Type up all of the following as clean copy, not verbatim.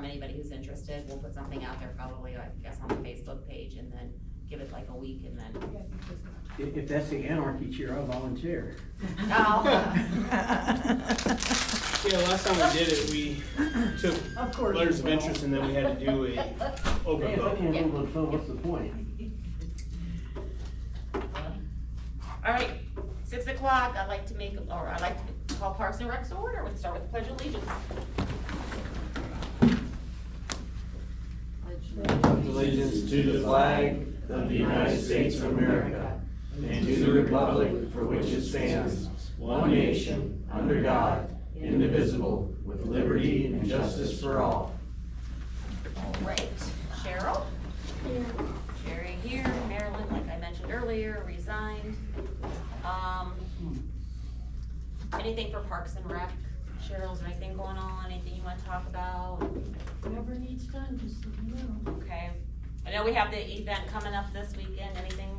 from anybody who's interested. We'll put something out there probably, I guess, on the Facebook page, and then give it like a week, and then. If that's the anarchy chair, I'll volunteer. Oh. Yeah, last time we did it, we took letters of interest and then we had to do a open Hey, if I vote. can't move on the phone, what's the point? All right, 6 o'clock, I'd like to call Parks and Recs to order. We'll start with the Pledge of Allegiance. Allegiance to the flag of the United States of America and to the republic for which it stands, one nation, under God, indivisible, with liberty and justice for all. All right, Cheryl? Here. Sherry here, Marilyn, like I mentioned earlier, resigned. Anything for Parks and Rec? Cheryl, is there anything going on, anything you wanna talk about? Whatever needs done, just let me know. Okay, I know we have the event coming up this weekend, anything?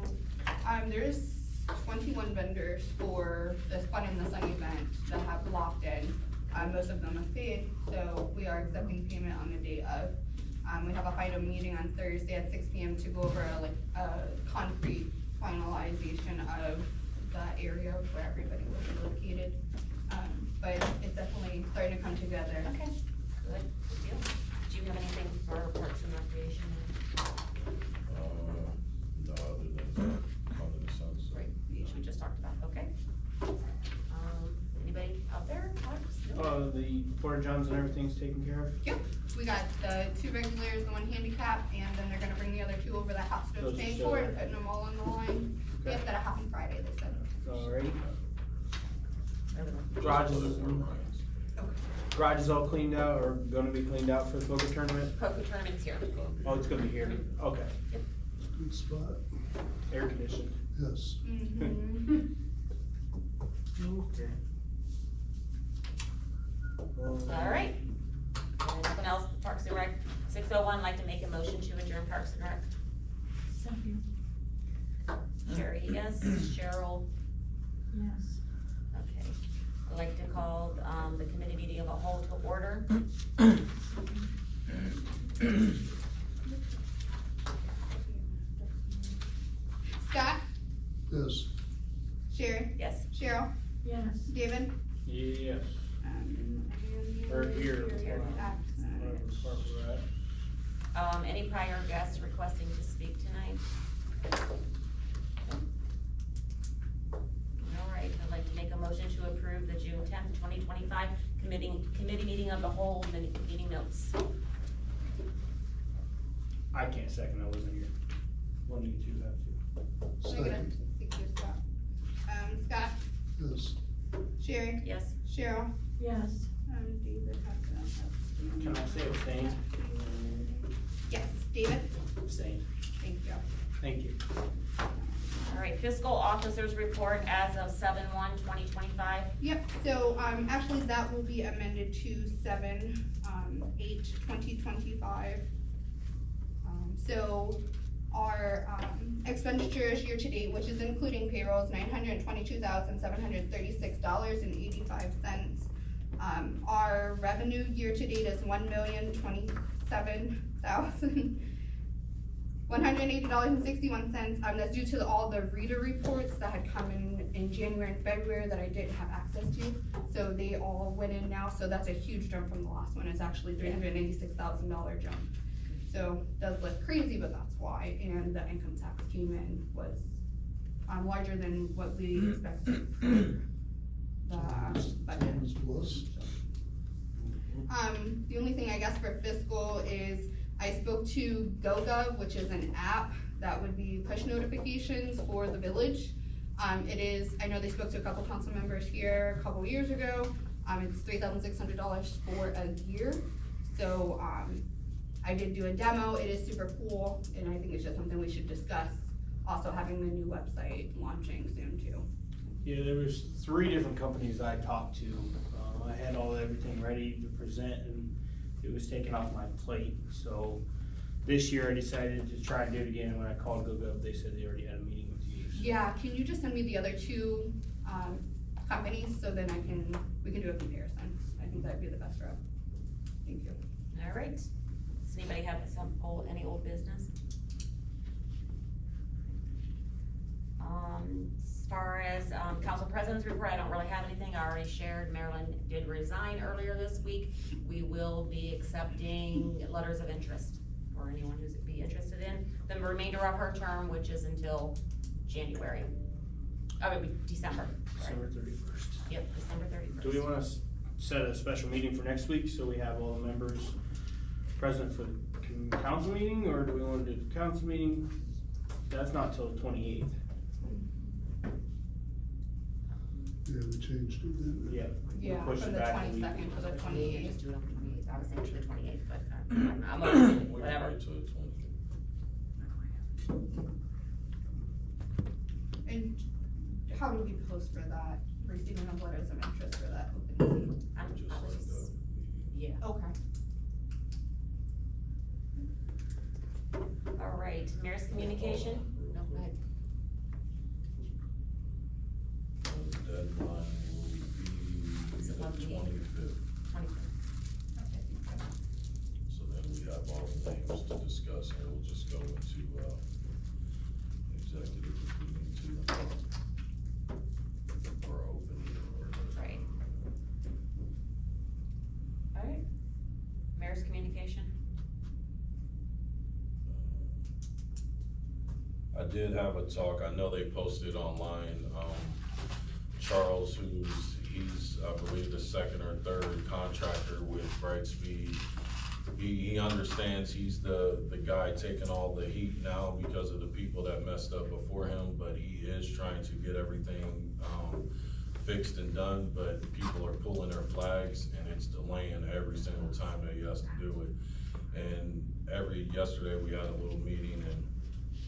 There's 21 vendors for this Fun in the Sun event that have locked in. Most of them have paid, so we are accepting payment on the day of. We have a FIDO meeting on Thursday at 6 p.m. to go over a concrete finalization of the area where everybody will be located. But it's definitely starting to come together. Okay, good deal. Do you have anything for Parks and Recreation? No, other than Sun's. Right, we just talked about, okay. Anybody out there? Parks? No? The porta johns and everything's taken care of? Yep, we got the 2 regulars, the 1 handicap, and then they're gonna bring the other 2 over that Hot Stove's Those are paying still for there. and putting them all on the line. Okay. Yep, that'll happen Friday, they said. Alrighty. Everyone. Garage is all cleaned out or gonna be cleaned out for the poker tournament? Poker tournament's here. Oh, it's gonna be here, okay. Good spot. Air conditioned. Yes. Mhm. Okay. All right. Anything else, Parks and Rec? 6:01, like to make a motion to adjourn Parks and Rec. Second, Sherry, yes. Cheryl, yes. okay. I'd like to call, the committee meeting of a whole to order. Scott, Yes. Sherry, Yes. Cheryl, Yes. David. Yes. And Or here. Scott. Whatever department we're at. Any prior guests requesting to speak tonight? All right, I'd like to make a motion to approve the June 10th, 2025 committee meeting of the whole meeting notes. I can't second, I wasn't here. One of you two have to. Second. Thank you, Scott. Scott, Yes. Sherry, Yes. Cheryl, Yes. David has to. Can I say abstain? Yes, David, Abstain. thank you. Thank you. All right, fiscal officers report as of 7/1/2025. Yep, so, actually that will be amended to 7/8/2025. So our, expenditures year to date, which is including payrolls, $922,736.85. Our revenue year to date is $1,027,180.61. That's due to all the reader reports that had come in January and February that I didn't have access to. So they all went in now, so that's a huge jump from the last one. It's actually $386,000 jump. So it does look crazy, but that's why. And the income tax came in was larger than what we expected. The budget. Times plus. The only thing I guess for fiscal is I spoke to GoGov, which is an app that would be push notifications for the village. It is, I know they spoke to a couple council members here a couple years ago. It's $3,600 for a year. So, I did do a demo. It is super cool, and I think it's just something we should discuss. Also having the new website launching soon too. Yeah, there was 3 different companies I talked to. I had everything ready to present and it was taken off my plate. So this year I decided to try and do it again. When I called GoGov, they said they already had a meeting with you. Yeah, can you just send me the other 2 companies so then we can do a comparison? I think that'd be the best route. Thank you. All right, does anybody have any old business? As far as, council president's report, I don't really have anything, I already shared, Marilyn did resign earlier this week. We will be accepting letters of interest for anyone who's be interested in the remainder of her term, which is until January, December. Sorry. December 31st. Yep, December 31st. Do we wanna set a special meeting for next week, so we have all the members present for the council meeting, or do we wanna do the council meeting? That's not till the 28th. Yeah, we changed it then. Yeah. Yeah, Push from it the back a week. 22nd to the Just 28th. do it on the 28th, I was thinking the 28th, but I'm okay, with it, whatever. And how do we post for that, receiving of letters of interest for that open seat? I was just- Yeah, Okay. all right, mayor's communication? No, go ahead. Deadline will be Is it the 1 25th, 25th. so then we have all the names to discuss, and we'll just go into, executive if we need to. Or open, or whatever. Right. All right, mayor's communication? I did have a talk, I know they posted online, Charles, he's, I believe, the second or third contractor with Brightspeed. He understands he's the guy taking all the heat now because of the people that messed up before him, but he is trying to get everything, fixed and done, but people are pulling their flags and it's delaying every single time that he has to do it. And yesterday we had a little meeting and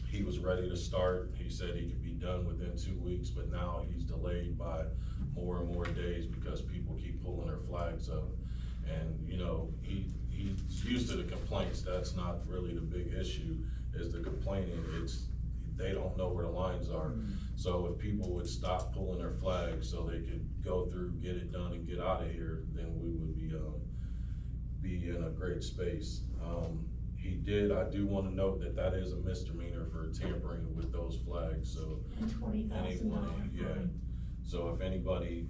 he was ready to start. He said he could be done within 2 weeks, but now he's delayed by more and more days because people keep pulling their flags up. And, you know, he's used to the complaints. That's not really the big issue, is the complaining. They don't know where the lines are. So if people would stop pulling their flags so they could go through, get it done and get out of here, then we would be in a great space. I do wanna note that is a misdemeanor for tampering with those flags, so. And $20,000 Yeah, fine. so if anybody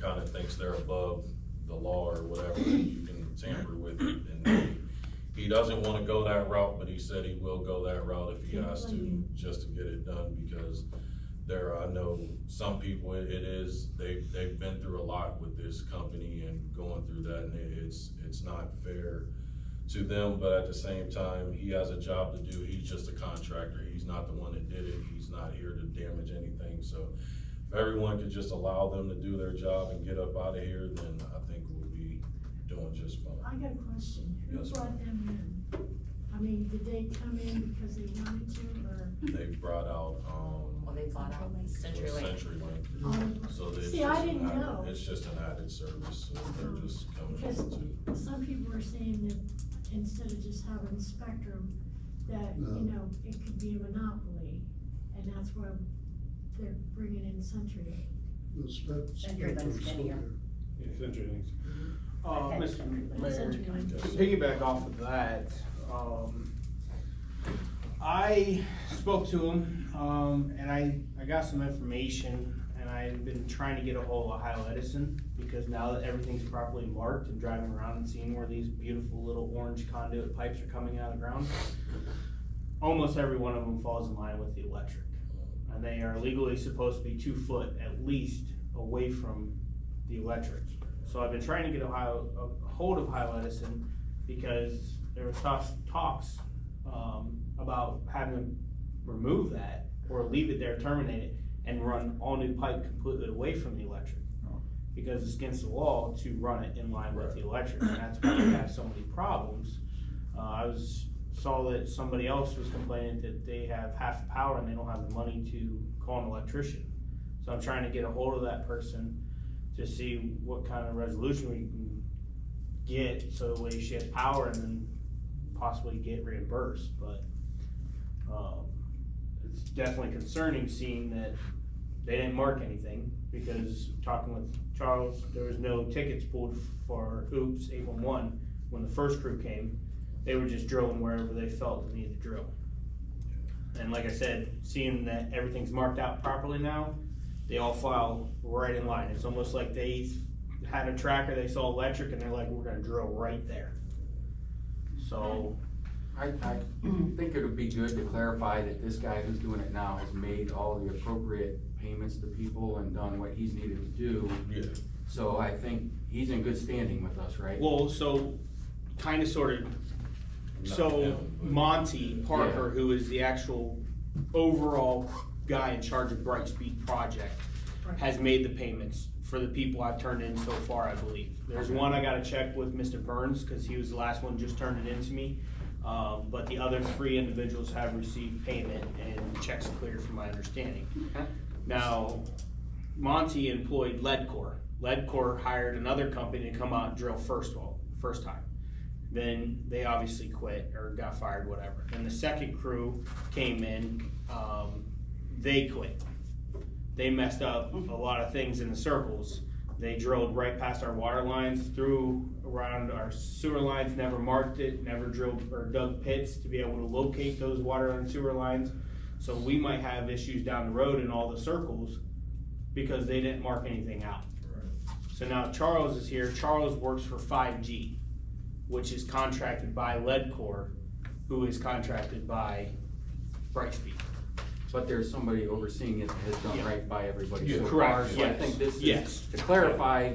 kinda thinks they're above the law or whatever, you can tamper with it. And he doesn't wanna go that route, but he said he will go that route if he has to, just to get it done, because I know some people, they've been through a lot with this company and going through that, and it's not fair to them, but at the same time, he has a job to do. He's just a contractor. He's not the one that did it. He's not here to damage anything. So if everyone could just allow them to do their job and get up out of here, then I think we'll be doing just fine. I got a question. Who Yes, brought them in? I mean, did they come in because they wanted to, or? They brought out, Well, they bought out CenturyLink. CenturyLink. So it's See, just I an didn't added- know. It's just an added service, so they're just coming Because in to. some people were saying that instead of just having Spectrum, that, No. you know, it could be a monopoly, and that's why they're bringing in Century. The CenturyLink's skinnier. Yeah, CenturyLink's. Okay. Mr. Mayor, CenturyLink. to piggyback off of that, I spoke to him, and I got some information, and I've been trying to get a hold of Ohio Edison, because now that everything's properly marked and driving around and seeing where these beautiful little orange conduit pipes are coming out of the ground, almost every one of them falls in line with the electric. And they are legally supposed to be 2 foot at least away from the electric. So I've been trying to get a hold of Ohio Edison, because there was talks about having them remove that or leave it there, terminate it, and run all new pipe completely away from the electric. Because it's against the law to run it in line with the electric, and that's why we have so many problems. Saw that somebody else was complaining that they have half the power and they don't have the money to call an electrician. So I'm trying to get a hold of that person to see what kind of resolution we can get, so that way she has power and then possibly get reimbursed. But it's definitely concerning seeing that they didn't mark anything, because talking with Charles, there was no tickets pulled for Oops 811 when the first crew came, they were just drilling wherever they felt they needed to drill. And like I said, seeing that everything's marked out properly now, they all file right in line. It's almost like they had a tracker, they saw electric, and they're like, we're gonna drill right there. So, I think it would be good to clarify that this guy who's doing it now has made all the appropriate payments to people and done what he's needed to do. Yeah. So I think he's in good standing with us, right? well, so, kinda sorta, so Monty Parker, who is the actual overall guy in charge of Brightspeed project, has made the payments for the people I've turned in so far, I believe. There's one I gotta check with Mr. Burns, cause he was the last one, just turned it in to me. But the other 3 individuals have received payment and checks cleared from my understanding. Now, Monty employed Leadcore. Leadcore hired another company to come out and drill first time. Then they obviously quit or got fired, whatever. And the second crew came in, they quit. They messed up a lot of things in the circles. They drilled right past our water lines, through around our sewer lines, never marked it, never drilled or dug pits to be able to locate those water and sewer lines. So we might have issues down the road in all the circles because they didn't mark anything out. So now Charles is here. Charles works for 5G, which is contracted by Leadcore, who is contracted by Brightspeed. But there's somebody overseeing it that has done right by everybody so far. Correct, So I yes. think this is, Yes. to clarify,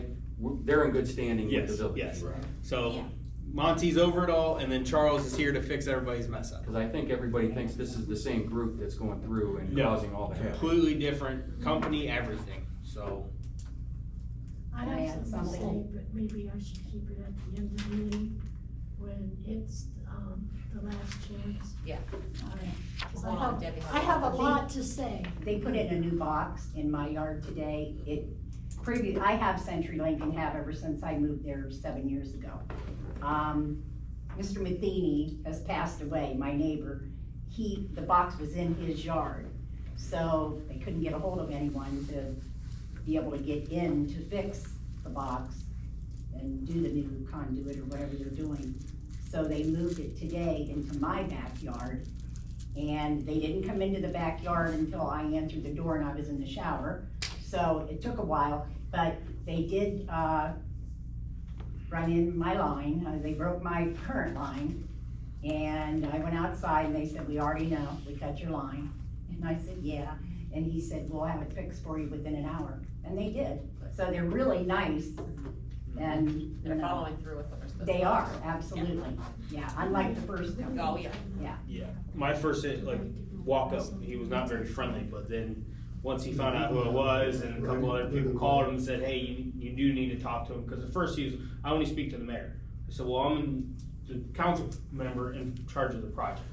they're in good standing with the village. Yes. Right. So Yeah. Monty's over it all, and then Charles is here to fix everybody's mess up. Cause I think everybody thinks this is the same group that's going through and No. causing all the havoc. Completely different company, everything, so. I Can I have add something to say, something? but maybe I should keep it at the end of the meeting when it's, the last chance. Yeah. 'Cause Hold on, Debbie. I have a lot to say. They put in a new box in my yard today. I have CenturyLink and have ever since I moved there 7 years ago. Mr. Matheny has passed away, my neighbor. The box was in his yard, so they couldn't get a hold of anyone to be able to get in to fix the box and do the new conduit or whatever they're doing. So they moved it today into my backyard, and they didn't come into the backyard until I answered the door and I was in the shower. So it took a while, but they did, run in my line. They broke my current line, and I went outside and they said, we already know, we cut your line. And I said, yeah. And he said, we'll have it fixed for you within an hour. And they did. So they're really nice, and, you They're know, following through with what they're supposed to. they are, absolutely. Yeah, unlike the first one. Oh, yeah. Yeah, my first, walk up, he was not very friendly, but then, once he found out who it was, and a couple other people called him and said, hey, you do need to talk to him, because at first he was, I only speak to the mayor. I said, well, I'm the council member in charge of the project.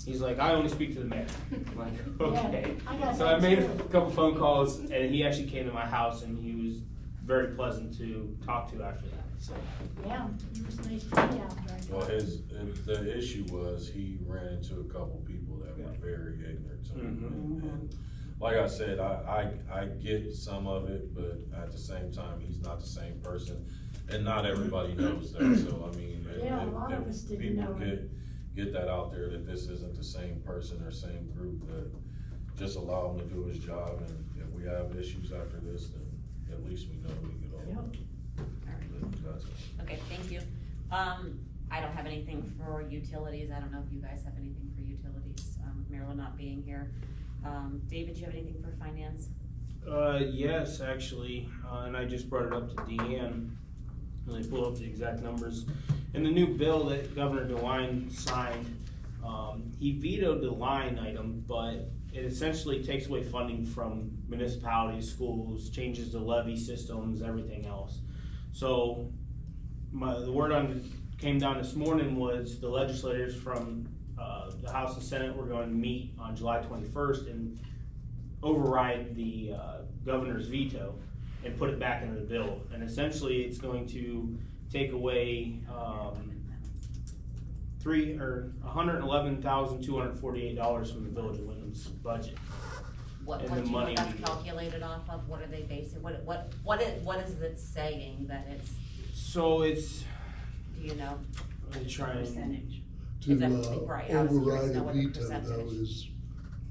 He's like, I only speak to the mayor. I'm like, okay. I So I made a couple phone calls, and he actually came to my house, and he was very pleasant to talk to after that, so. Yeah, it was nice to be out there. Well, the issue was he ran into a couple people that were very ignorant to him. And like I said, I get some of it, but at the same time, he's not the same person, and not everybody knows that, so I mean, Yeah, a lot of us if didn't people know it. get that out there, that this isn't the same person or same group, that just allow him to do his job, and if we have issues after this, then at least we know we get over it. That's all. Okay, thank you. I don't have anything for utilities. I don't know if you guys have anything for utilities, with Marilyn not being here. David, do you have anything for finance? Yes, actually, and I just brought it up to Deanne, and they pull up the exact numbers. In the new bill that Governor DeWine signed, he vetoed the line item, but it essentially takes away funding from municipalities, schools, changes the levy systems, everything else. So, the word came down this morning was the legislators from the House and Senate were going to meet on July 21st and override the governor's veto and put it back into the bill. And essentially, it's going to take away $111,248 from the Village of Windham's budget. What And do the you know money that's we get. calculated off of? What are they basing, what is it saying that it's, So it's, do Do you know? I try and, Percentage. To Exactly, right. I was curious override to know a what the veto, though, percentage. is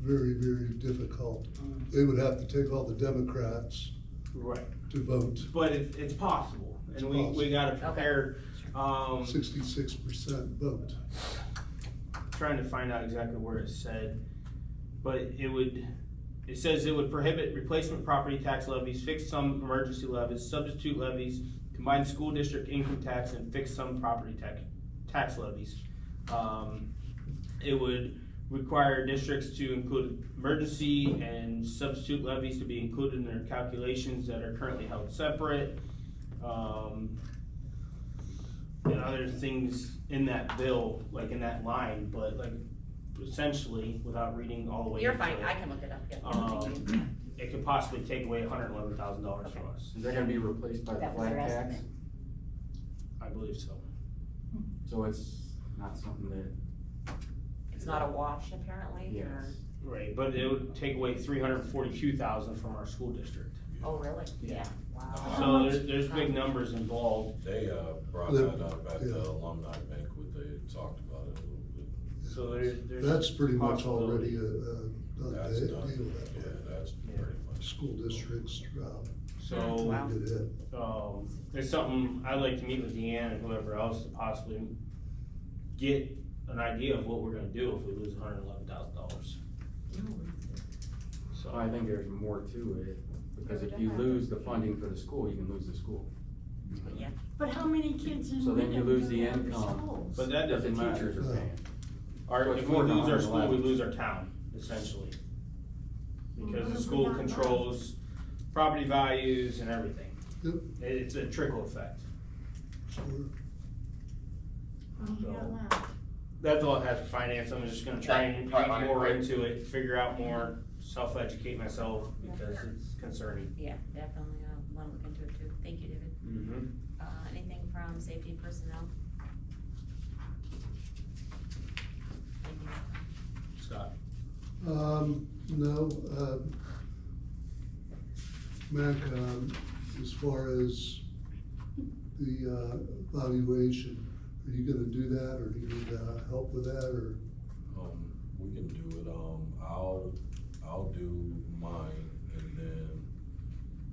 very, very difficult. They would have to take all the Democrats right, to vote, but it's possible, It's and we gotta prepare, 66% vote. trying to find out exactly where it said, but it says it would prohibit replacement property tax levies, fixed sum emergency levies, substitute levies, combined school district income tax, and fixed sum property tax levies. It would require districts to include emergency and substitute levies to be included in their calculations that are currently held separate. And other things in that bill, like in that line, but like essentially, without reading all the way. You're into fine, it, I can look it up, yeah. it could possibly take away $111,000 from us. Is that gonna be replaced by the That was flat their tax? estimate. I believe so. So it's not something that, It's not a wash apparently, or, yes. Right, but it would take away $342,000 from our school district. oh, really? Yeah. Wow. So there's big numbers involved. They, brought that up at the alumni banquet, they talked about it a little bit. So there's. That's pretty much possibility. already a That's deal done, that yeah, way. that's pretty much. School districts, So, Wow. did it. it's something I'd like to meet with Deanne and whoever else to possibly get an idea of what we're gonna do if we lose $111,000. So I think there's more to it, because if you lose the funding for the school, you can lose the school. Yeah. But how many kids in So then you Windham lose the go to other income. schools? But that That the doesn't matter. teachers are paying. Or It's if we more than lose our school, we 111. lose our town, essentially. Because Well, the if we school got controls property values and everything. Yep. It's a trickle effect. Sure. What do you got So- left? That's all I have for finance. I'm just gonna try and read more into it, figure out more, self-educate myself, because it's concerning. Yeah, definitely, wanna look into it too. Thank you, David. Mm-hmm. Anything from safety personnel? Thank you. Scott? No, Mac, as far as the evaluation, are you gonna do that, or do you need help with that, or? We can do it, I'll do mine, and then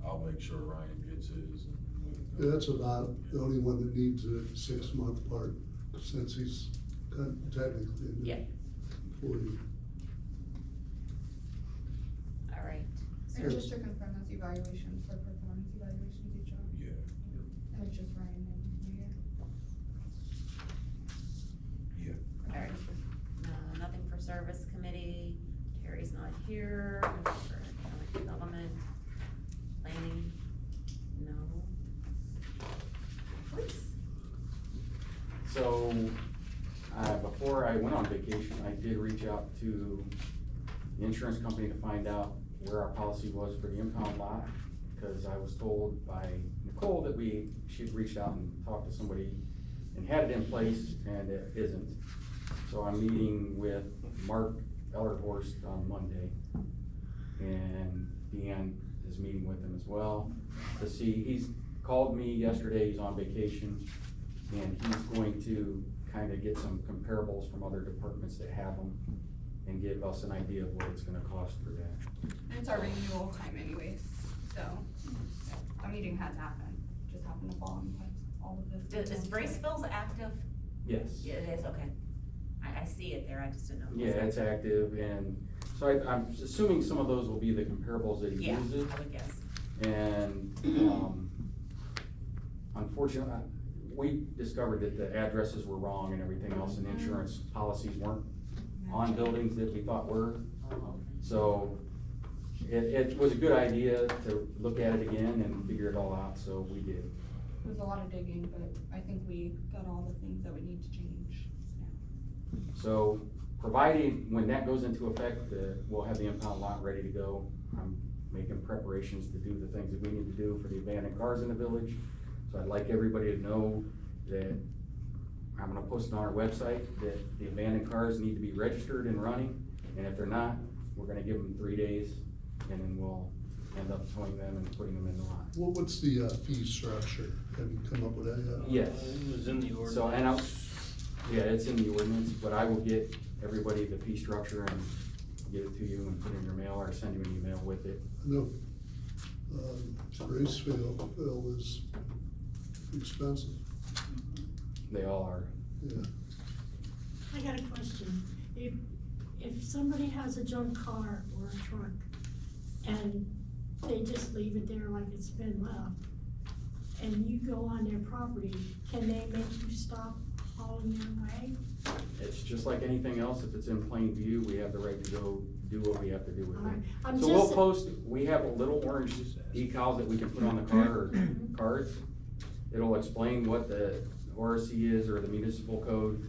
I'll make sure Ryan gets his. And we can go. Yeah, that's about the only one that needs a 6-month part, since he's technically a new Yeah. employee. All right. And just to confirm, that's evaluation for performance evaluations each job, Yeah. and it's just Ryan and Mayor. Yeah. All right. Nothing for service committee, Terry's not here, nothing for economic development, planning, no. Please. So, before I went on vacation, I did reach out to the insurance company to find out where our policy was for the impound lot, because I was told by Nicole that she'd reached out and talked to somebody and had it in place, and it isn't. So I'm meeting with Mark Ellerhorst on Monday, and Deanne is meeting with him as well to see, he's called me yesterday, he's on vacation, and he's going to kind of get some comparables from other departments that have them and give us an idea of what it's gonna cost for that. And it's our renewal time anyways, so a meeting has happened, just happened to fall in place, all of this. Is Braceville's active? Yes. Yeah, it is, okay. I see it there, I just didn't know. Yeah, it's active, and so I'm assuming some of those will be the comparables that he Yeah, uses. I would guess. And, unfortunately, we discovered that the addresses were wrong and everything else, and insurance policies weren't on buildings that we thought were. So, it was a good idea to look at it again and figure it all out, so we did. It was a lot of digging, but I think we got all the things that we need to change now. So, providing, when that goes into effect, we'll have the impound lot ready to go. I'm making preparations to do the things that we need to do for the abandoned cars in the village. So I'd like everybody to know that I'm gonna post on our website that the abandoned cars need to be registered and running. And if they're not, we're gonna give them 3 days, and then we'll end up towing them and putting them in the lot. What's the fee structure? Have you come up with that yet? Yes. It was in the ordinance. So, and yeah, it's in the ordinance, but I will get everybody the fee structure and give it to you and put it in your mail or send you an email with it. I know, Graceville is expensive, They all are. yeah. I got a question. If somebody has a junk car or a truck and they just leave it there like it's been left, and you go on their property, can they make you stop hauling their way? It's just like anything else, if it's in plain view, we have the right to go do what we have to do with Alright, it. I'm So we'll just, post, we have little orange decals that we can put on the car or cards. It'll explain what the ORC is or the municipal code,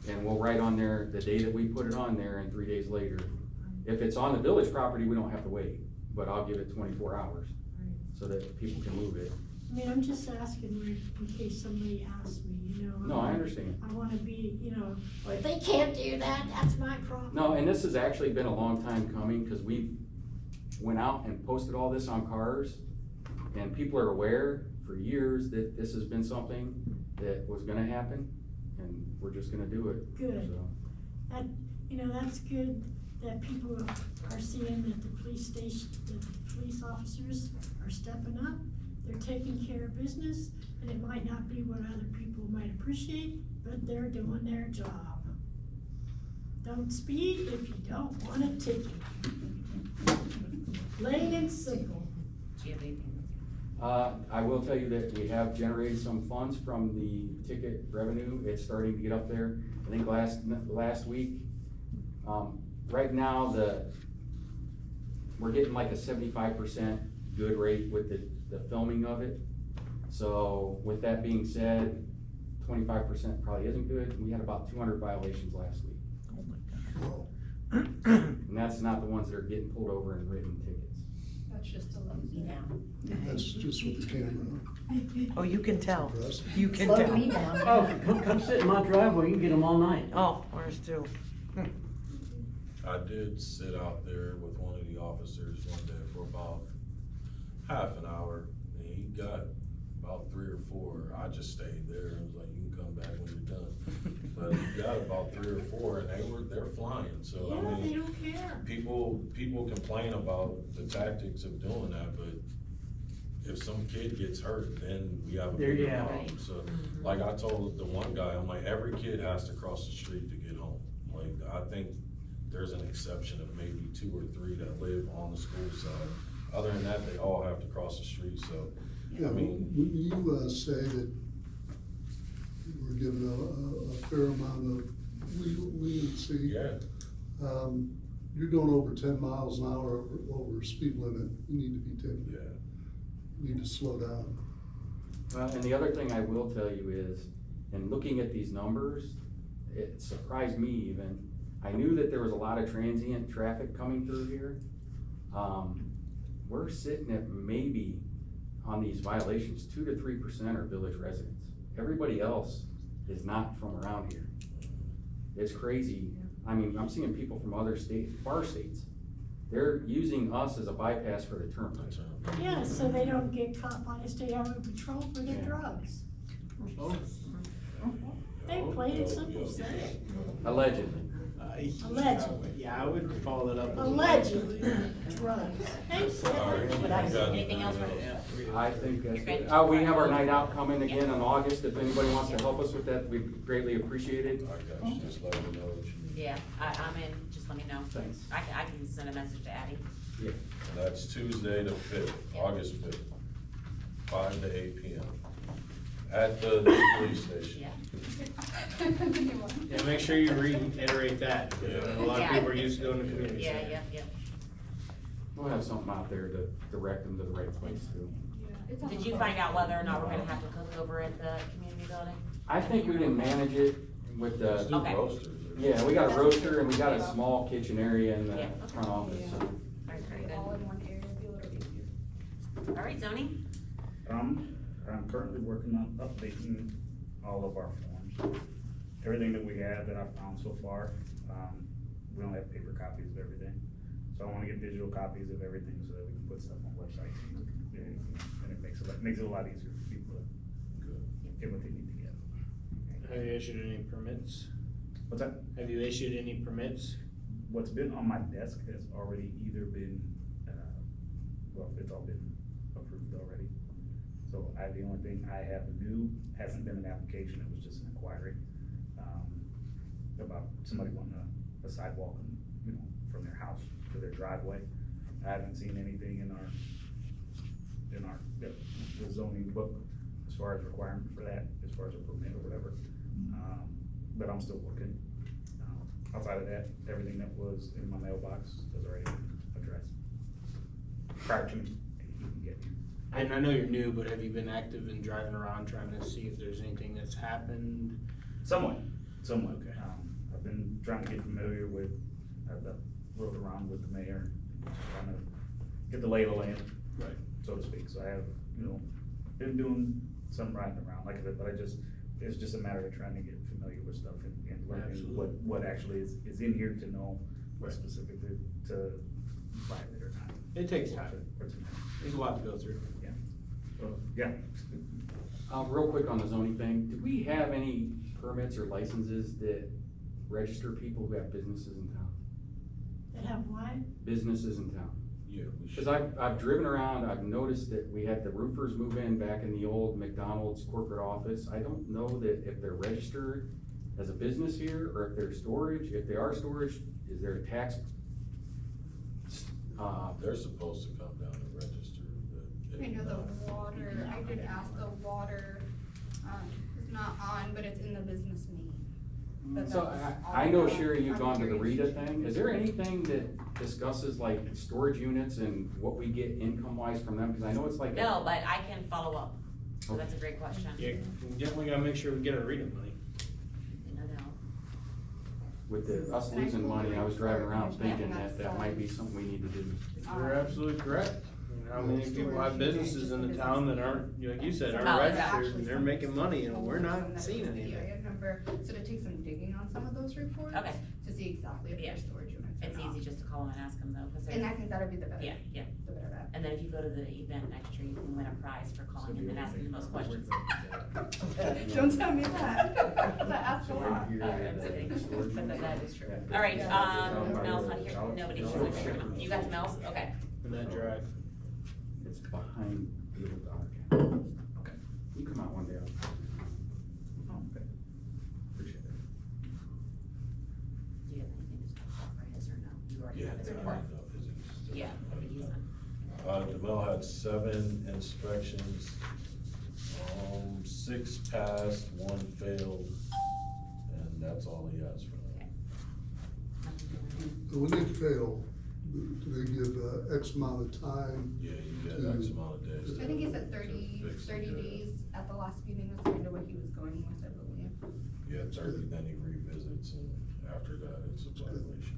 and we'll write on there the day that we put it on there and 3 days later. If it's on the village property, we don't have to wait, but I'll give it 24 hours so that people can move it. I mean, I'm just asking in case somebody asks me, you know. No, I understand. I wanna be, you know, like, they can't do that, that's my problem. No, and this has actually been a long time coming, cause we went out and posted all this on cars, and people are aware for years that this has been something that was gonna happen, and we're just gonna do it. Good. So, That, you know, that's good that people are seeing that the police station, that the police officers are stepping up. They're taking care of business, and it might not be what other people might appreciate, but they're doing their job. Don't speed if you don't want a ticket. Plain and simple. Do you have anything? I will tell you that we have generated some funds from the ticket revenue. It's starting to get up there. I think last week, right now, we're getting like a 75% good rate with the filming of it. So with that being said, 25% probably isn't good. We had about 200 violations last week. Well, And that's not the ones that are getting pulled over and written tickets. That's just a little bit. that's just with the camera. Oh, you can tell. Impressive. You can Slow me tell. down. Oh, come sit in my driveway, you can get them all night. Oh, ours too. I did sit out there with one of the officers one day for about half an hour, and he got about 3 or 4. I just stayed there and was like, you can come back when you're done. But he got about 3 or 4, and they're flying, so I Yeah, they mean, don't care. people complain about the tactics of doing that, but if some kid gets hurt, then we have a There, bigger yeah. problem. So, like I told the one guy, I'm like, every kid has to cross the street to get home. Like, I think there's an exception of maybe 2 or 3 that live on the school side. Other than that, they all have to cross the street, so, Yeah, I mean, when you say that we're given a fair amount of leniency, yeah. You're going over 10 miles an hour over speed limit, you need to be taken. Yeah. You need to slow down. And the other thing I will tell you is, in looking at these numbers, it surprised me even. I knew that there was a lot of transient traffic coming through here. We're sitting at maybe on these violations, 2 to 3% are village residents. Everybody else is not from around here. It's crazy. I mean, I'm seeing people from other states, far states. They're using us as a bypass for the turnpike. Yeah, so they don't get caught by the state highway patrol for their drugs. They played it simple, say it. Allegedly. Allegedly. Yeah, I would follow that up. Allegedly, drugs. They said All right, it. you got Anything else? I think that's You're good. good. We have our night out coming again in August. If anybody wants to help us with that, we greatly appreciate it. I got you, just let me know what you need. Yeah, I'm in, just let me know. Thanks. I can send a message to Addie. Yeah. And that's Tuesday the 5th, August 5th, 5 to 8 p.m. at the police station. Yeah. Yeah, make sure you reiterate that, because a lot of Yeah. people are used to going to community Yeah, center. yeah. We'll have something out there to direct them to the right place too. Did you find out whether or not we're gonna have to cook over at the community building? I think we can manage it with Let's the, do Okay. roasters. yeah, we got a roaster and we got a small kitchen area in the Yeah. front office, so. Very good. All in one area would be a little easier. All right, zoning? I'm currently working on updating all of our forms. Everything that we have that I've found so far, we don't have paper copies of everything. So I wanna get digital copies of everything so that we can put stuff on websites. And it makes it a lot easier for people to get what they need to get. Have you issued any permits? What's that? Have you issued any permits? What's been on my desk has already either been, well, it's all been approved already. So the only thing I have new, hasn't been an application, it was just an inquiry, about somebody wanting a sidewalk, from their house to their driveway. I haven't seen anything in the zoning book as far as requirement for that, as far as a permit or whatever. But I'm still looking. Outside of that, everything that was in my mailbox has already been addressed. Prior to me, you can get. And I know you're new, but have you been active in driving around trying to see if there's anything that's happened? Somewhat. Okay. I've been trying to get familiar with, I've rode around with the mayor, trying to get the lay of the land. Right. So to speak, so I have, been doing some riding around, like I said, but it's just a matter of trying to get familiar with stuff and learning Absolutely. what actually is in here to know what specifically to violate or not. It takes time. Or to not. There's a lot to go through. Yeah. So, yeah. Real quick on the zoning thing, do we have any permits or licenses that register people who have businesses in town? That have what? Businesses in town? Yeah, we should. Cause I've driven around, I've noticed that we had the roofers move in back in the old McDonald's corporate office. I don't know that if they're registered as a business here, or if they're storage. If they are storage, is there a tax? They're supposed to come down and register, but. I know the water, I did ask the water, is not on, but it's in the business name. But So that's I know, all Sherry, you've I'm gone to the curious. Rita thing. Is there anything that discusses like storage units and what we get income wise from them? Cause I know it's like. No, but I can follow up, so that's a great question. Yeah, we definitely gotta make sure we get our reading money. No doubt. With us losing money, I was driving around thinking that might be something we need to do. You're absolutely correct. How many people have businesses in the town that aren't, like you said, aren't Oh, registered and they're making money and we're not seeing anything? I remember, so to take some digging on some of those reports. Okay. To see exactly if Yeah. they're storage units or It's not. easy just to call them and ask them though, cause And I they're, think that'd be the better. yeah, yeah. The better bet. And then if you go to the event next year, you can win a prize for calling in and asking those questions. Don't tell me that. I asked a lot. I'm just kidding. But that is true. All right, Mel's not here, nobody, she's not here. You got the Mel's, okay. In that drive. It's behind the little dog. Okay. You come out one day. Oh, okay. Appreciate it. Do you have anything to talk about for his or no? You already Yeah, have his they report. already know, 'cause he's- Yeah, I think he's on. DeMel had 7 inspections, 6 passed, 1 failed, and that's all he has for that. When they fail, do they give X amount of time? Yeah, you get X amount of days. I think he to- said to 30 fix it, yeah. days at the last meeting, that's kind of what he was going with, I believe. Yeah, 30, then he revisits, and after that, it's a violation.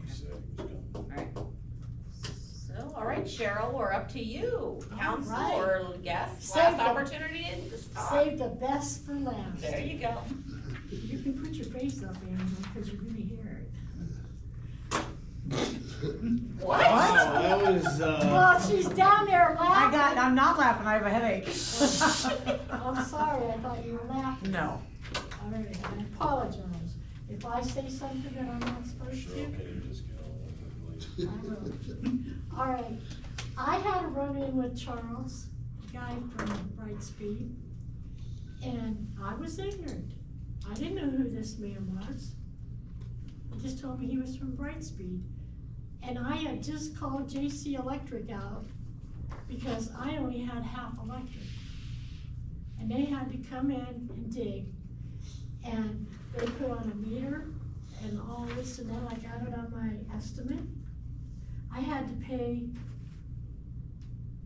He said he was coming. Alright. So, alright, Cheryl, we're up to you. Council right. or guest, Save last the- opportunity to talk. Save the best for last. There you go. You can put your face up, Angel, because you're gonna hear it. What? Wow, that was, Well, she's down there laughing. I'm not laughing, I have a headache. I'm sorry, I thought you were laughing. No. All right, I apologize. If I say something that I'm not supposed Sure, to, can you just get on with it, I will. All right, I had a run-in with Charles, a guy from Brightspeed, and I was ignorant. I didn't know who this man was. He just told me he was from Brightspeed. And I had just called JC Electric out because I only had half electric. And they had to come in and dig, and they put on a meter and all this and that. I got it on my estimate. I had to pay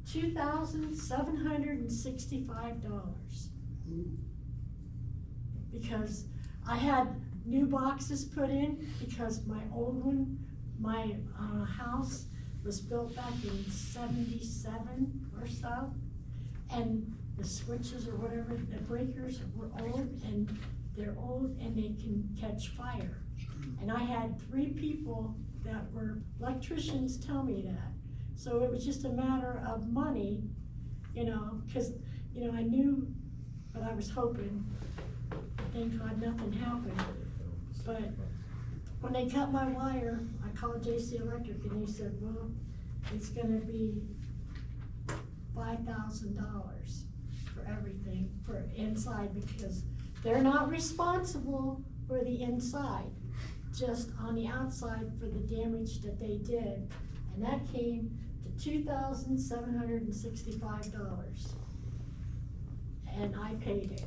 $2,765 because I had new boxes put in because my old one, my house was built back in 77 or so, and the switches or whatever, the breakers were old, and they're old and they can catch fire. And I had 3 people that were electricians tell me that. So it was just a matter of money, you know, cause, you know, I knew, but I was hoping, thank God nothing happened. But when they cut my wire, I called JC Electric and they said, well, it's gonna be $5,000 for everything, for inside, because they're not responsible for the inside, just on the outside for the damage that they did. And that came to $2,765. And I paid it,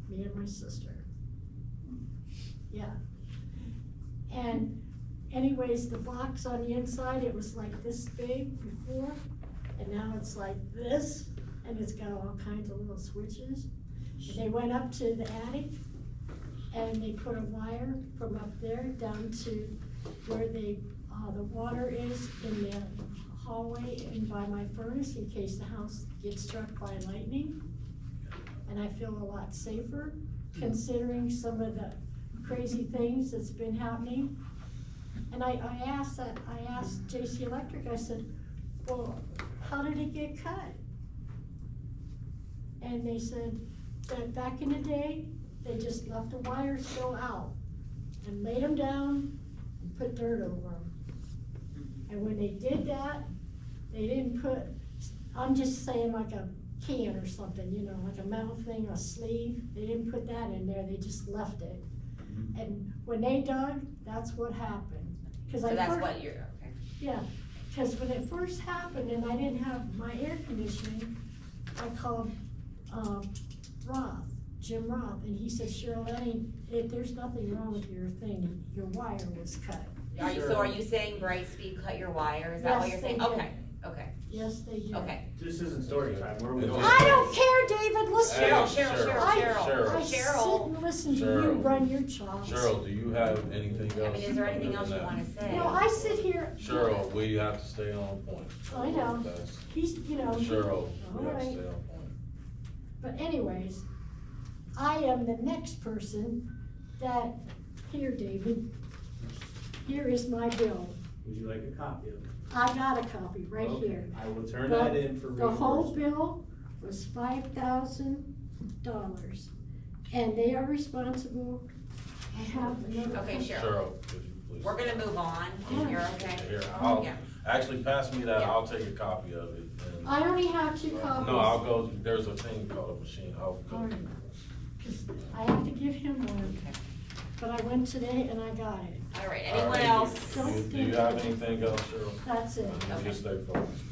me and my sister. Yeah. And anyways, the box on the inside, it was like this big before, and now it's like this, and it's got all kinds of little switches. And they went up to the attic, and they put a wire from up there down to where the water is in the hallway and by my furnace in case the house gets struck by lightning. And I feel a lot safer considering some of the crazy things that's been happening. And I asked JC Electric, I said, well, how did it get cut? And they said that back in the day, they just left the wires go out and laid them down and put dirt over them. And when they did that, they didn't put, I'm just saying like a can or something, you know, like a metal thing, a sleeve. They didn't put that in there, they just left it. And when they dug, that's what happened. So that's what you're, okay. Yeah, because when it first happened and I didn't have my air conditioning, I called Roth, Jim Roth, and he said, Cheryl, there's nothing wrong with your thing, your wire was cut. So are you saying Brightspeed cut your wire? Is that what you're Yes, they saying? did. Okay, okay, Yes, they did. okay. This isn't story time, where we? I don't care, David, listen. Hey, I sit and listen to you Cheryl. run your chops. Cheryl, do you have anything else? I mean, is there anything other else than you that? wanna say? No, I sit here. Cheryl, we have to stay on point. I know. That's- He's, you know. Cheryl, we have to Alright. stay on point. But anyways, I am the next person that, here, David, here is my bill. Would you like a copy of it? I got a copy right Okay, here. I will turn The- that in for The whole reimbursement. bill was $5,000, and they are responsible. I have another. Okay, Cheryl, Cheryl, could you please? we're gonna move on, if you're okay. Here, Yeah. actually pass me that, Yeah. I'll take a copy of it. and- I only have 2 copies. No, I'll go, there's a thing called a machine, I'll go. All right. 'Cause I have to give him one, but I went today and I got it. All right, All anyone right. else? Do you have anything else, Cheryl? That's it. You just stay focused.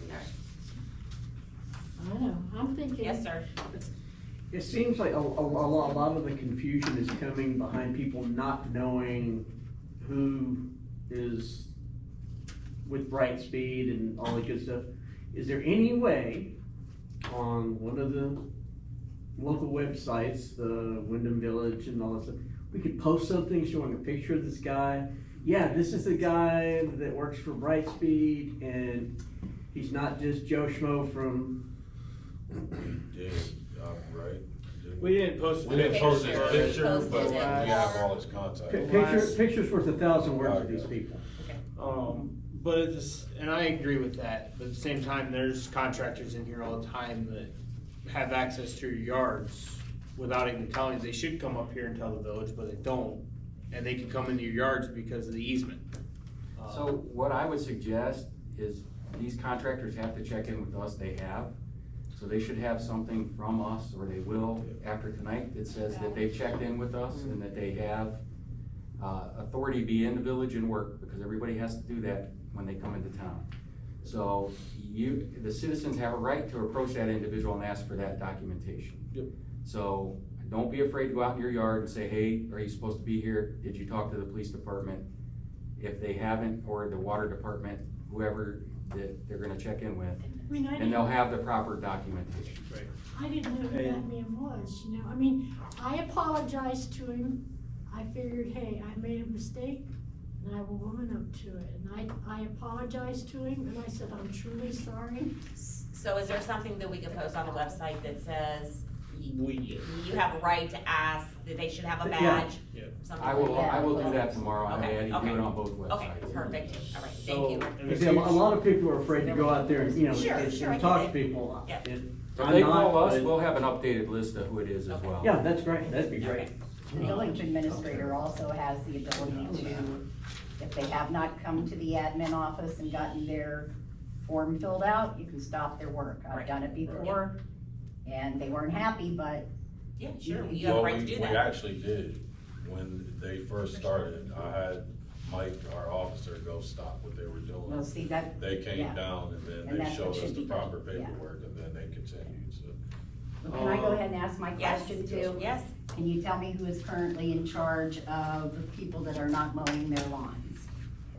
I know, I'm thinking. Yes, sir. It seems like a lot of the confusion is coming behind people not knowing who is with Brightspeed and all that good stuff. Is there any way on one of the local websites, the Windham Village and all that stuff, we could post something showing a picture of this guy? Yeah, this is the guy that works for Brightspeed, and he's not just Joe Schmo from. Yeah, right. We didn't post We didn't post his Picture. picture, Posted but we it. have all his contact. Picture's worth 1,000 words with these people. But it's, and I agree with that, but at the same time, there's contractors in here all the time that have access to your yards without even telling you. They should come up here and tell the village, but they don't, and they can come into your yards because of the easement. So what I would suggest is these contractors have to check in with us, they have. So they should have something from us, or they will after tonight, that says that they've checked in with us and that they have authority to be in the village and work, because everybody has to do that when they come into town. So the citizens have a right to approach that individual and ask for that documentation. Yep. So don't be afraid to go out in your yard and say, hey, are you supposed to be here? Did you talk to the police department? If they haven't, or the water department, whoever that they're gonna check in with, I mean, and they'll have the proper documentation. I didn't know who that man was, you know, I mean, I apologized to him. I figured, hey, I made a mistake and I will own up to it. And I apologized to him and I said, I'm truly sorry. So is there something that we could post on the website that says We did. You have a right to ask that they should have a Yeah. badge? Yeah. Something I like will, that? I will do that tomorrow, I Okay, had to do okay. it on both websites. Okay, perfect, all right, So, thank you. in the Because a future- lot of people are afraid to go out there and, you know, Sure, and sure, I and get talk it. to people. Yeah. If I'm they not, call us, but- we'll have an updated list of who it is as Okay. well. Yeah, that's great, that'd be great. Okay. The village administrator also has the ability to, if they have not come to the admin office and gotten their form filled out, you can stop their work. I've Right. done it before, and they weren't happy, but Yeah, sure, you have a right to do We that. actually did, when they first started, I had Mike, our officer, go stop what they were we'll doing. see that. They came yeah. down and then And they that's what showed us should the be done, proper yeah. paperwork and then they continued, so. Can I go ahead and ask my Yes, question too? yes, Can you tell me who is currently in charge of the people that are not mowing their lawns?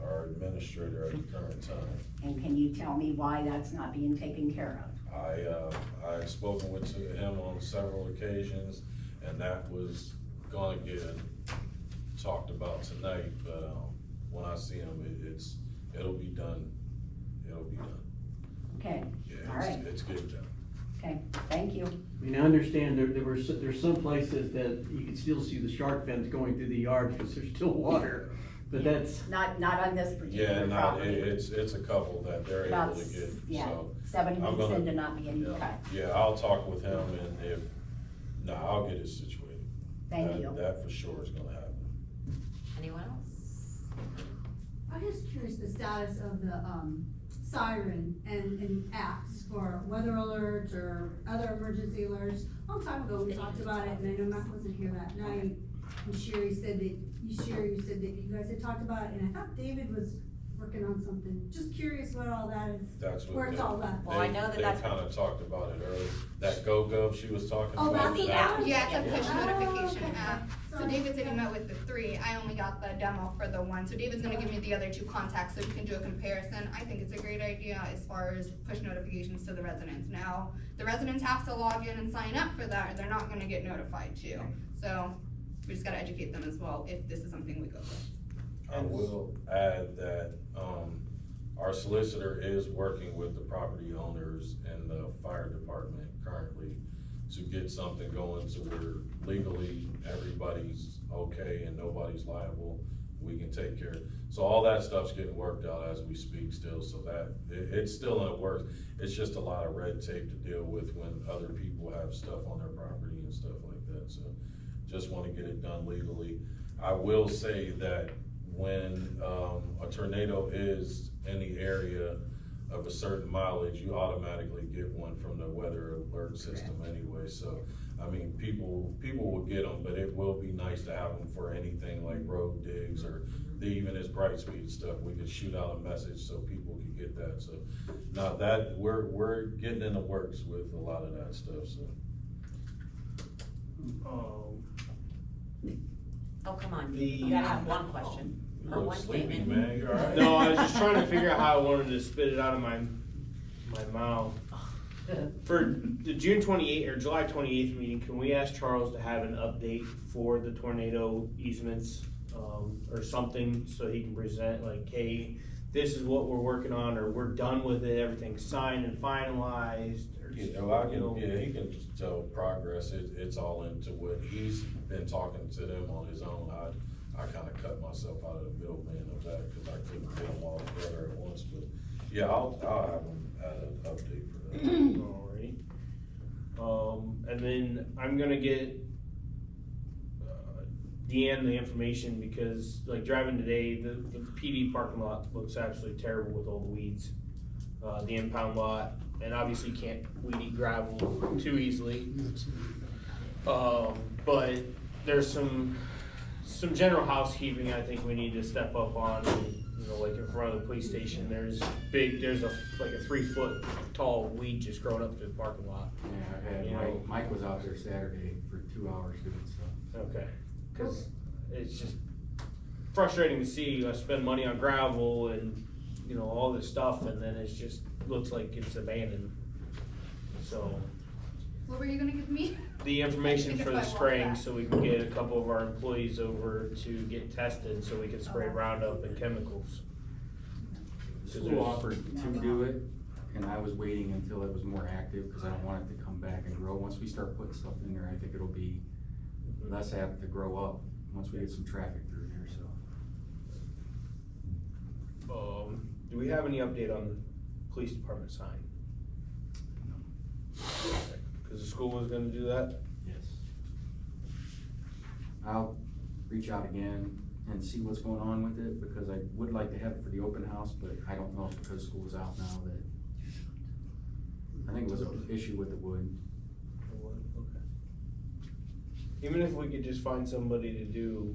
Our administrator at the current time, And can you tell me why that's not being taken care of? I had spoken with him on several occasions, and that was gonna get talked about tonight, but, when I see him, it'll be done, Okay, yeah, all right, it's getting done. okay, thank you. I mean, I understand there's some places that you can still see the shark fins going through the yard because there's still water, but that's, Not on this Yeah, particular no, property. it's a couple that they're About, able to get, yeah, so. 7 I'm weeks gonna- into not being Yeah, cut. yeah, I'll talk with him and I'll get it situated. Thank That- you. That for sure is gonna happen. anyone else? I'm just curious the status of the, siren and apps for weather alerts or other emergency alerts. A long time ago, we talked about it, and I know Matt wasn't here that night, and Sherry said that, you said that you guys had talked about it, and I thought David was working on something. Just curious what all that is, That's what. where it's they- all left. Well, I know that that's- They kinda talked about it earlier, that GoGov she was talking Oh, about. that's the that- app? Yeah, it's a push Yeah. notification Oh, okay. app. So David said he met with the 3, I only got the demo for the 1, so David's gonna give me the other 2 contacts so we can do a comparison. I think it's a great idea as far as push notifications to the residents. Now, the residents have to log in and sign up for that, or they're not gonna get notified too. So, we just gotta educate them as well if this is something we go with. I will add that, our solicitor is working with the property owners and the fire department currently to get something going so we're legally, everybody's okay and nobody's liable, we can take care of it. So all that stuff's getting worked out as we speak still, so that, it's still in the works. It's just a lot of red tape to deal with when other people have stuff on their property and stuff like that, so just wanna get it done legally. I will say that when, a tornado is in the area of a certain mileage, you automatically get one from the weather alert system anyway, so, I mean, people will get them, but it will be nice to have them for anything like road digs or even this bright speed stuff, we could shoot out a message so people can get that, so. Now that, we're getting in the works with a lot of that stuff, so. Oh, come on, The- you gotta have one question, You or look one sleepy, statement. man, you all right? No, I was just trying to figure out how I wanted to spit it out of my mouth. For the June 28th or July 28th meeting, can we ask Charles to have an update for the tornado easements, or something, so he can present like, hey, this is what we're working on, or we're done with it, everything's signed and finalized, or, Yeah, well, you know. he can tell progress, it's all into what he's been talking to them on his own. I kinda cut myself out of the middleman of that, cause I couldn't get them all together at once, but, yeah, I'll have him add an update for that. Alright. And then I'm gonna get Deanne the information, because like driving today, the PD parking lot looks absolutely terrible with all the weeds. The impound lot, and obviously you can't weed eat gravel too easily. But there's some general housekeeping I think we need to step up on. You know, like in front of the police station, there's like a 3-foot tall weed just growing up through the parking lot. Yeah, I had You know. Mike was out there Saturday for 2 hours doing stuff. Okay, cause it's just frustrating to see us spend money on gravel and, you know, all this stuff, and then it's just, looks like it's abandoned. So, What were you gonna give me? the information for the I think if I spraying, want that. so we can get a couple of our employees over to get tested, so we can spray Roundup and chemicals. 'Cause School there's- offered to do it, and I was waiting until it was more active, cause I don't want it to come back and grow. Once we start putting stuff in there, I think it'll be less apt to grow up, once we get some traffic through there, so. Do we have any update on the police department sign? Cause the school was gonna do that? Yes. I'll reach out again and see what's going on with it, because I would like to have it for the open house, but I don't know if because school's out now that, I think it was an issue with the wood. Okay. Even if we could just find somebody to do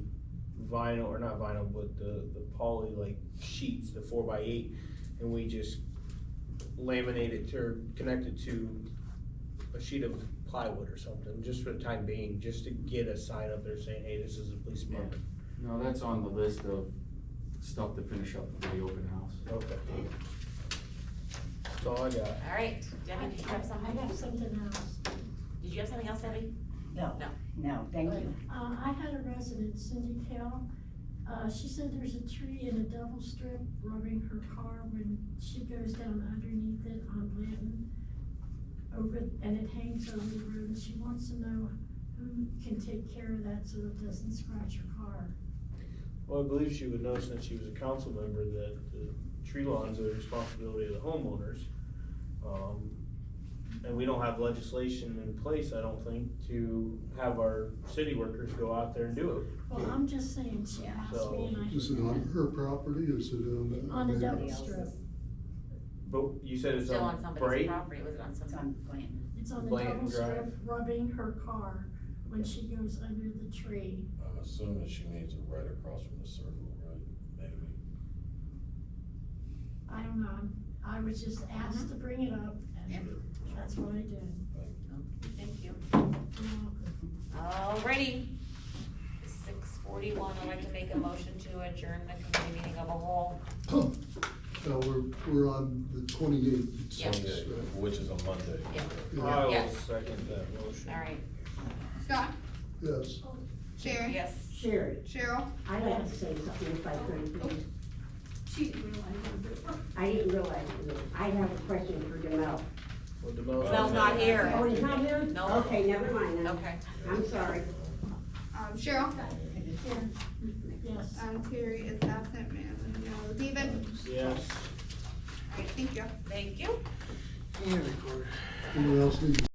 vinyl, or not vinyl, but the poly like sheets, the 4x8, and we just laminate it or connect it to a sheet of plywood or something, just for the time being, just to get a sign up there saying, hey, this is a police department. No, that's on the list of stuff to finish up for the open house. Okay. That's all I got. All right, Debbie, did you have I something? have something else. Did you have something else, Debbie? No, thank you. I had a resident, Cindy Kell, she said there's a tree in a double strip rubbing her car when she goes down underneath it on Blanton. And it hangs over the road, and she wants to know who can take care of that so it doesn't scratch her car. Well, I believe she would know, since she was a council member, that the tree lawns are the responsibility of the homeowners. And we don't have legislation in place, I don't think, to have our city workers go out there and do it. Well, I'm just saying, she asked me and I. Is it on her property, or is it on? On the double strip. But you said it's Still on on somebody's Bray? property, was it on It's somebody's? on Blanton. It's on the Blanton double Drive. strip rubbing her car when she goes under the tree. I'm assuming she means it right across from the circle, right? Maybe. I don't know, I was just asked to bring it up, and that's what I did. Thank you. You're welcome. Alrighty, 6:41, I'd like to make a motion to adjourn the committee meeting of a whole. Now, we're on the 28th. Yeah. Sunday, which is a Monday. Yeah. I will Yes. second that motion. Alright, Scott, Yes. Sharon, yes. Sherry, Cheryl. I'd like to say something if I could, please. She didn't realize it. I didn't realize it. I have a question for Demel. Well, DeMel's Mel's not here. Oh, he's not here? No. Okay, never mind then. Okay. I'm sorry. Cheryl. Yes. Terry is absent, man. No. David. Yes. Alright, thank you. Thank you. Anyone else need to